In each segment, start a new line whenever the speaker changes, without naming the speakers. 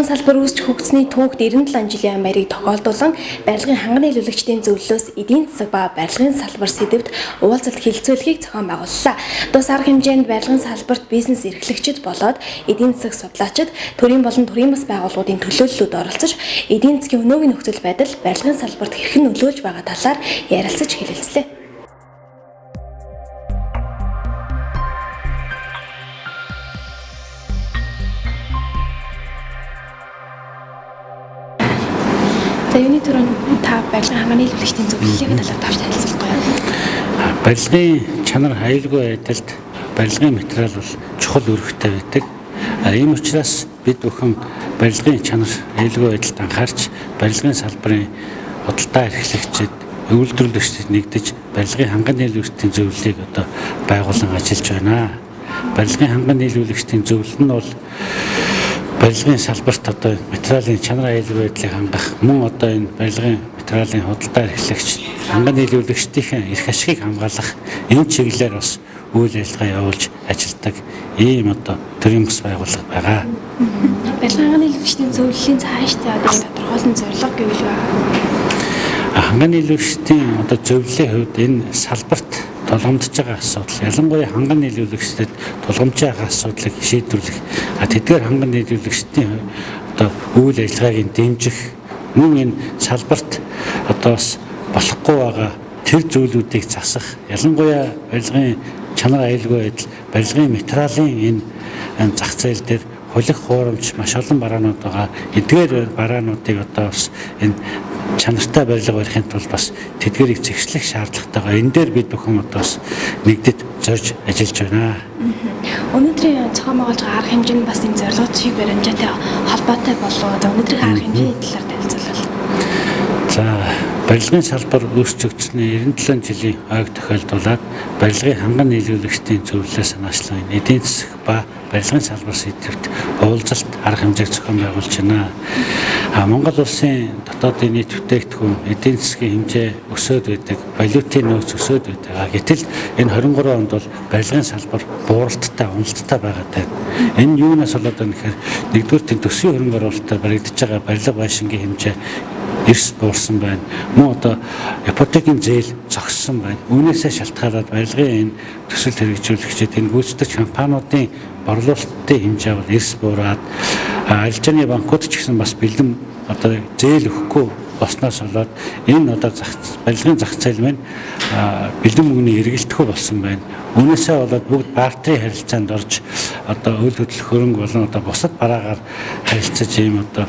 Барилгын салбар үүсч хөгжсөний түүхт 97 жилийн баярыг тохиолдуулан барилгын ханганы төлөвлөгчдийн зөвлөлөөс эдийн засаг ба барилгын салбар сэдвт уулзалт хэлэлцүүлгийг зохион байгууллаа. Тус арга хэмжээнд барилгын салбарт бизнес эрхлэгчид болоод эдийн засаг судлаачид төрийн болон төрийн бас байгууллагуудын төлөөллүүд оролцож эдийн засгийн өнөөгийн нөхцөл байдал барилгын салбарт хэрхэн нөлөөлж байгаа талаар ярилцаж хэлэлцлээ. За юуны төрөнд та барилгын ханганы төлөвлөгчдийн зөвлөлийн талаар тавьж танилцуулах гоё.
Барилгын чанар аюулгүй байдалд барилгын материал бол чухал үүрэгтэй байдаг. Ийм учраас бид бүхэн барилгын чанар аюулгүй байдалд анхаарч барилгын салбарын худалдаа эрхлэгчид, үйлдвэрлэгчид нэгдэж барилгын ханганы төлөвлөгчдийн зөвлөлийг одоо байгуулан ажиллаж байна. Барилгын ханганы төлөвлөгчдийн зөвлөл нь бол барилгын салбарт одоо материалын чанар аюулгүй байдлыг хангах, мөн одоо энэ барилгын материалын худалдаа эрхлэгч, ханганы төлөвлөгчдийн эрх ашигыг хамгаалах энэ чиглэлээр бас үйл ажиллагаа явуулж ажилладаг ийм одоо төрийн бас байгууллага байгаа.
Барилгын ханганы төлөвлөгчдийн зөвлөлийн цаашдаа одоо тодорхойлсон зорилго гэвэл
ханганы төлөвлөгчдийн одоо зөвлөлийн хувьд энэ салбарт тулгамдж байгаа асуудал, ялангуяа ханганы төлөвлөгчдөд тулгамж байгаа асуудлыг шийдвэрлэх, тэдгээр ханганы төлөвлөгчдийн одоо үйл ажиллагааг дэмжих, мөн энэ салбарт одоо бас болохгүй байгаа тэр зүйлүүдийг засах, ялангуяа барилгын чанар аюулгүй байдал, барилгын материалын энэ зах зээл дээр хулих хуурамч маш олон бараанууд байгаа. Эдгээр бараануудыг одоо бас энэ чанартай барилга барихын тулд бас тэдгэрийг зэгслэх шаардлагатайгаа энэ дээр бид бүхэн одоо бас нэгдэд зорж ажиллаж байна.
Өнөөдрийн зохион байгуулж байгаа арга хэмжээ нь бас энэ зорилготой баримжаатай холбоотой болов. Өнөөдрийн арга хэмжээний талаар танилцуулбал.
За, барилгын салбар үүсч өгчсөний 97 жилийн ойг тохиолдуулаад барилгын ханган нийлүүлэгчдийн зөвлөлөө санаачлан эдийн засаг ба барилгын салбар сэдвэрт уулзалт арга хэмжээг зохион байгуулж байна. Монгол улсын дотоодын нийт бүтээгдэхүүн эдийн засгийн хэмжээ өсөөд байдаг, валютын нөөц өсөөд байдаг. Гэтэл энэ 23 онд бол барилгын салбар бууралттай, уналттай байгаа даа. Энэ юунаас болоод байна гэхээр нэгдүгээр төсвийн хөрөнгө оруулалтаар баригдаж байгаа барилга байшингийн хэмжээ эрс буурсан байна. Мөн одоо ипотекийн зээл зогссон байна. Үүнээсээ шалтгаалаад барилгын энэ төсөл хэрэгжүүлэгчид энэ гүйцэтгэгч компаниудын борлуулалтын хэмжээ бол эрс буураад арилжааны банкуд ч гэсэн бас бэлэн одоо зээл өгөхгүй болсноос болоод энэ одоо барилгын зах зээл маань бэлэн мөнгөний эргэлтгүй болсон байна. Үүнээсээ болоод бүгд бартерын харилцаанд орж одоо үйл хөдлөх хөрөнгө болон одоо бусад бараагаар харилцаж ийм одоо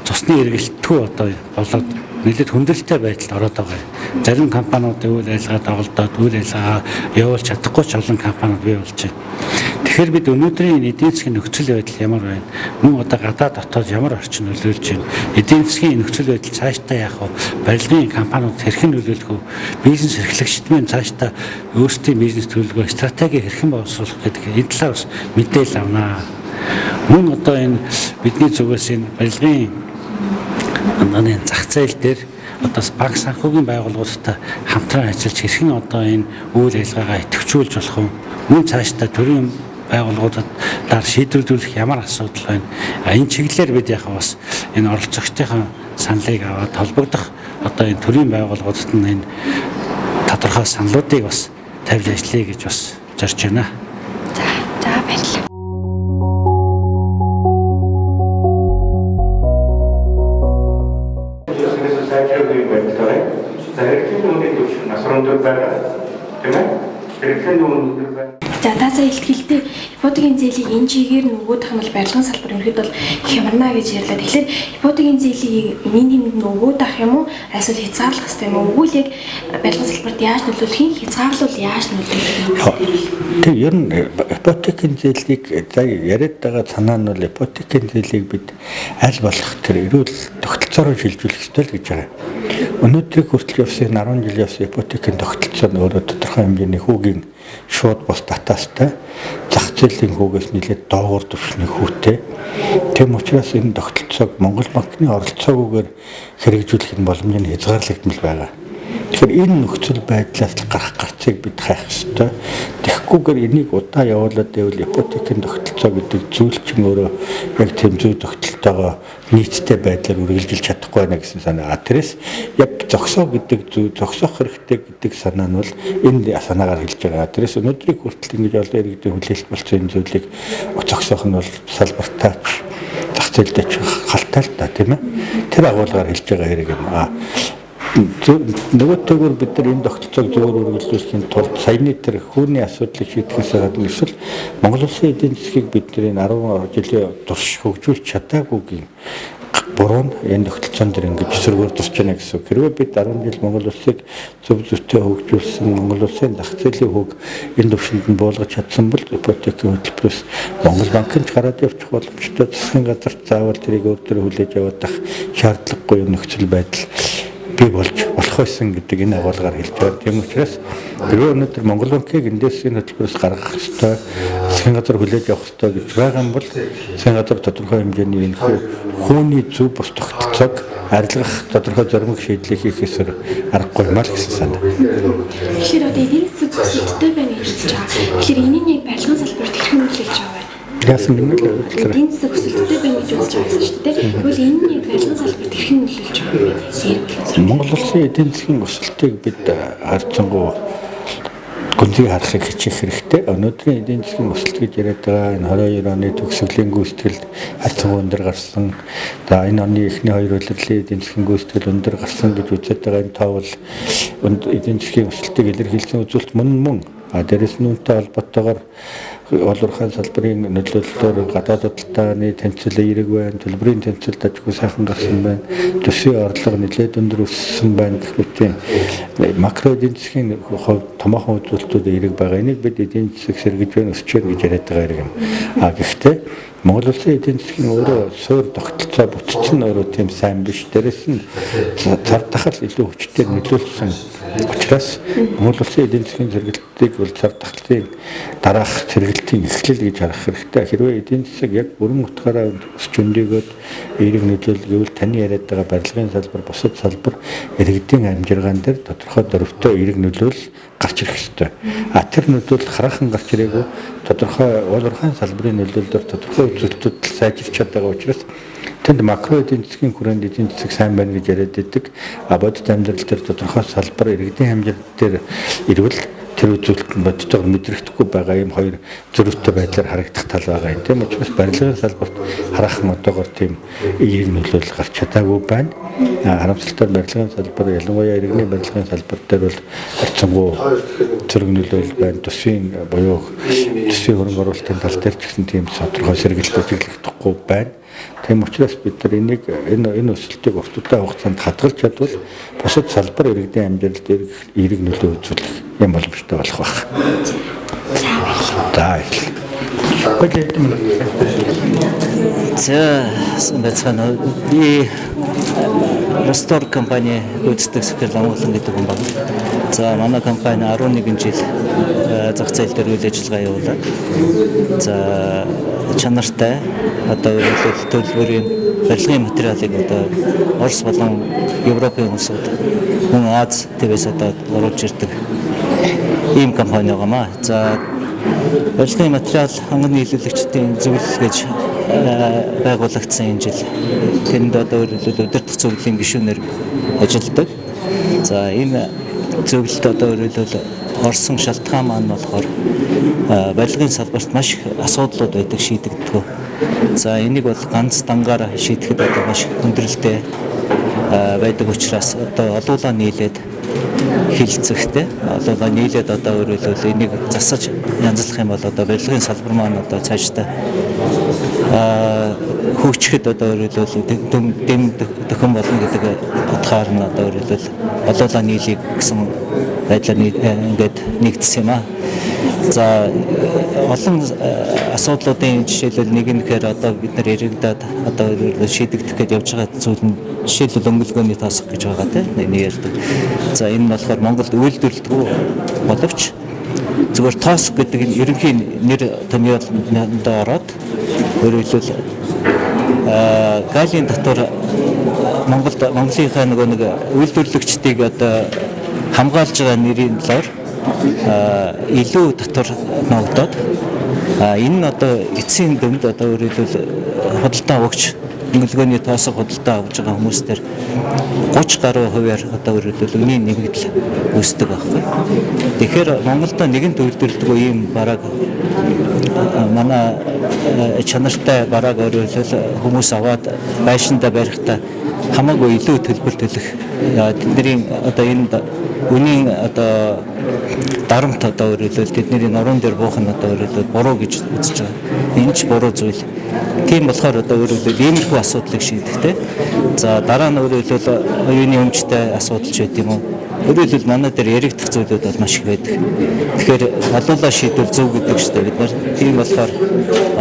цусны эргэлтгүй одоо болоод нэлээд хүндрэлтэй байдалд ороод байгаа юм. Зарим компаниудын үйл ажиллагаа доголдоод үйл ажиллагаа явуулж чадахгүй ч олон компаниуд бий болж байна. Тэгэхээр бид өнөөдрийн эдийн засгийн нөхцөл байдал ямар байна? Мөн одоо гадаад дотоод ямар орчин нөлөөлж байна? Эдийн засгийн нөхцөл байдал цаашдаа яах вэ? Барилгын компаниуд хэрхэн нөлөөлөх вэ? Бизнес эрхлэгчид маань цаашдаа өөрсдийн бизнес төлөвлөгөө стратеги хэрхэн боловсруулах гэдэг энэ талаар бас мэдээлэл авнаа. Мөн одоо энэ бидний зүгээс энэ барилгын зах зээл дээр одоо банк санхүүгийн байгууллагуудтай хамтран ажиллаж хэрхэн одоо энэ үйл ажиллагаагаа идэвхжүүлж болох вэ? Мөн цаашдаа төрийн байгууллагуудаар шийдвэрлэх ямар асуудал байна? Энэ чиглэлээр бид яг бас энэ оролцогчдын саналыг аваад холбогдох одоо энэ төрийн байгууллагуудад нь энэ тодорхой саналуудыг бас тавьж ажиллая гэж бас зорж байна.
За баярлалаа. За таасаа илтгэлтэй ипотекийн зээлийг энэ чигээр нөгөөх юм бол барилгын салбар ерөөд бол хямрна гэж ярьлаа. Тэгэхээр ипотекийн зээлийг минимум нөгөөд авах юм уу? Эсвэл хязгаарлах хэрэгтэй юм уу? Үгүй л яг барилгын салбарт яаж нөлөөлөх юм? Хязгаарлал яаж нөлөөлөх юм?
Тэг ер нь ипотекийн зээлийг яриад байгаа санаа нь бол ипотекийн зээлийг бид аль болох тэр эрүүл тогтолцоороо шилжүүлэх ёстой л гэж байгаа. Өнөөдрийг хүртэл явсан 10 жил явсан ипотекийн тогтолцоо нь өөрөө тодорхой хэмжээний хүүгийн шууд бус татаастай зах зээлийн хүүгээс нэлээд доогуур түвшний хүүтэй. Тэм учраас энэ тогтолцоог Монгол банкны оролцоогүйгээр хэрэгжүүлэх нь боломж нь хязгаарлагдмал байгаа. Тэгэхээр энэ нөхцөл байдлаас гарах гарцыг бид хайх ёстой. Тэгэхгүйгээр энийг удаа явуулаад байвал ипотекийн тогтолцоо гэдэг зүйл чинь өөрөө яг тийм зүй тогтолцоогоо нийттэй байдлаар үргэлжилж чадахгүй байна гэсэн санаа. Тэрээс яг зогсоо гэдэг зүйл, зогсоох хэрэгтэй гэдэг санаа нь бол энэ санаагаар хэлж байгаа. Тэрээс өнөөдрийг хүртэл ингэж олон иргэдийн хүлээлт болсон энэ зүйлийг зогсоох нь бол салбартаач зах зээлтэй халтай л та тийм ээ. Тэр агуулгаар хэлж байгаа хэрэг юм. Нөгөөтэйгөр бид нар энэ тогтолцоог зөвөр үргэлжлүүлэхийн тулд саяны тэр хүүний асуудлыг шийдэхээс гадна эсвэл Монгол Улсын эдийн засгийг бид нар энэ 10 жилийн турш хөгжүүлж чадаагүйгийн буруу нь энэ тогтолцоон дээр ингэж эсэргүүр тусч байна гэсэн. Хэрвээ бид 10 жил Монгол Улсыг зөв зөвтэй хөгжүүлсэн, Монгол Улсын зах зээлийн хөг энэ төвшөнд нь буулгаж чадсан бол ипотекийн хөтөлбөрөөс Монгол банкнд гараад явчих боломжтой. Засгийн газарт заавал тэрийг өөртөө хүлээж авах шаардлагагүй нөхцөл байдал бий болж болох байсан гэдэг энэ агуулгаар хэлж байгаа. Тийм учраас хэрвээ өнөөдөр Монгол банкыг эндээс энэ хөтөлбөрөөс гаргах ёстой, засгийн газар хүлээж авах ёстой гэж байгаа юм бол засгийн газар тодорхой хэмжээний энэ хүүний зөв бус тогтолцоог арилгах тодорхой зоримог шийдлийг хийхээсээр аргагүй юм аа гэсэн санаа.
Тэгэхээр одоо эдийн засаг өсөлттэй байна гэж хэлж байгаа. Тэгэхээр энэний яг барилгын салбарт хэрхэн нөлөөлж байгаа вэ?
Яасан гэнэ л
эдийн засаг өсөлттэй байна гэж үзэж байгаа шүү дээ. Тэгвэл энэ яг барилгын салбарт хэрхэн нөлөөлж байгаа вэ?
Монгол Улсын эдийн засгийн өсөлтийг бид харьцангуй гүнзгий харахыг хичээх хэрэгтэй. Өнөөдрийн эдийн засгийн өсөлт гэж яриад байгаа энэ 22 оны төгсгөлийн гүйцэтгэлд харьцангуй өндөр гарсан. За энэ оны эхний 2 улирлын эдийн засгийн гүйцэтгэл өндөр гарсан гэж үзээд байгаа энэ тоо бол эдийн засгийн өсөлтийг илэрхийлсэн үзүүлэлт мөн. Дээрээс нүнтэй холбоотойгоор олонхын салбарын нөлөөллөөр гадаад худалдааны тэнцэл эерэг байна, төлбөрийн тэнцэлд ажгүй сайхан гарсан байна, төсвийн орлого нэлээд өндөр өссөн байна гэх мэт макро эдийн засгийн томоохон үзүүлэлтүүд эерэг байгаа. Энийг бид эдийн засаг сэргэж байна, өсч байна гэж яриад байгаа юм. Гэхдээ Монгол Улсын эдийн засгийн өөрөө суур тогтолцоо бүтцэн өөрөө тийм сайн биш. Дээрээс нь цар тахал илүү хүчтэй нөлөөлсөн учраас Монгол Улсын эдийн засгийн зэрэгэлтийг бол цар тахлын дараах зэрэгэлтийн эхлэл гэж харах хэрэгтэй. Хэрвээ эдийн засаг яг бүрэн утгаараа өсч өндөгөөд эерэг нөлөөлөл гэвэл таны яриад байгаа барилгын салбар, бусад салбар иргэдийн амжиргаан дээр тодорхой дөрвтэй эерэг нөлөөлөл гарч ирэх ёстой. Тэр нөлөөлөл хараахан гарч ирээгүй тодорхой олонхын салбарын нөлөөлөлөөр тодорхой үзүүлэлтүүд сайжирч чадбайгаа учраас тэнд макро эдийн засгийн хүрээнд эдийн засаг сайн байна гэж яриад байдаг. Бодит амьдрал дээр тодорхой салбар иргэдийн хэмжээнд дээр ирвэл тэр үзүүлэлт нь бодитойгоор мэдрэхдэггүй байгаа юм хоёр зөрүүтэй байдлаар харагдах тал байгаа юм. Тийм учраас барилгын салбарт хараахан одоогоор тийм эерэг нөлөөлөл гарч чадаагүй байна. Харамсалтай барилгын салбар ялангуяа иргэний барилгын салбар дээр бол харьцангуй зэрэг нөлөөлөл байна. Төсвийн буюу төсвийн хөрөнгө оруулалтын тал дээр ч гэсэн тийм тодорхой сэргэлтүүд хэрэгдэхгүй байна. Тийм учраас бид нар энийг энэ өсөлтийг урт удаан хугацаанд хадгалж чадвал бусад салбар иргэдийн амжилт эерэг нөлөө үзүүлэх юм боломжтой болох байх.
За санацхан би Ростор компани гүйцэтгэх сэхэл амгалан гэдэг хүн байна. За манай компани 11 жил зах зээл дээр үйл ажиллагаа явуулаад за чанартай одоо төлбөрийн барилгын материалыг одоо Орос болон Европын улсууд мөн Аз твээс одоо оруулж ирдэг ийм компани байгаамаа. За барилгын материал ханганы нийлүүлэгчдийн зөвлөл гэж байгуулагдсан энэ жил. Тэнд одоо удирдах зөвлөлийн гишүүнээр ажилладаг. За энэ зөвлөлт одоо орсон шалтгаан маань болохоор барилгын салбарт маш их асуудлууд байдаг шийдэгддэг. За энийг бол ганц дангаараа шийдэхэд одоо маш хүндрэлтэй байдаг учраас одоо олуулаа нийлээд хилцэхтэй олуулаа нийлээд одоо энийг засаж янзлах юм бол одоо барилгын салбар маань одоо цаашдаа хөгжихэд одоо дэм төхөн болно гэдэг утгаар нь одоо олуулаа нийлийг гэсэн байдлаар ингээд нэгдсэн юм аа. За олон асуудлуудын жишээлбэл нэг нь гэхээр одоо бид нар иргэдэд одоо шийдэгдэх гэж явж байгаа зүйл нь жишээлбэл өнгөлгөөний тоосох гэж байгаа тийм нэг ярьдаг. За энэ нь болохоор Монголд үйлдвэрлэдэггүй боловч зүгээр тоосох гэдэг нь ерөнхий нэр томьёолд ороод өөрөөр галийн дотор Монголынхаа нэг үйлдвэрлэгчдийг одоо хамгаалж байгаа нэрийн талаар илүү татвар ногдоод энэ нь одоо эцсийн дүнд одоо өөрөлдөл худалдаа өгч эмнэлгээний тоосоо худалдаа авж байгаа хүмүүстээр 30 гаруй хувиар одоо өөрөлдөл үнийн нэмэгдэл үүсдэг байхгүй. Тэгэхээр Монголд нэгэн төвлөрдөггүй ийм бараг манай чанартай бараг өөрөлдөл хүмүүс аваад байшинда барихтаа хамаагүй илүү төлбөр төлөх тэдний одоо энэ үнийн одоо дарамт одоо өөрөлдөл тэдний нуруунд дээр буух нь одоо өөрөлдөл буруу гэж үзэж байгаа. Энэ ч буруу зүйл. Тийм болохоор одоо өөрөлдөл иймэрхүү асуудлыг шийдэхтэй. За дараа нь өөрөлдөл оюуны өмчтэй асуудал ч байт юм уу. Өөрөлдөл манай дээр яригдах зүйлүүд бол маш их байдаг. Тэгэхээр алуулаа шийдвэл зөв гэдэг чинь бид нар тийм болохоор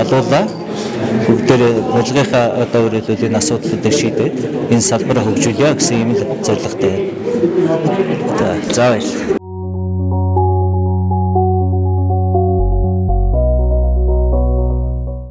алуулаа бүгдээ бодлогынхаа одоо өөрөлдөл энэ асуудлуудыг шийдээд энэ салбараа хөгжүүлье гэсэн юм л зорилготой. За баярлалаа.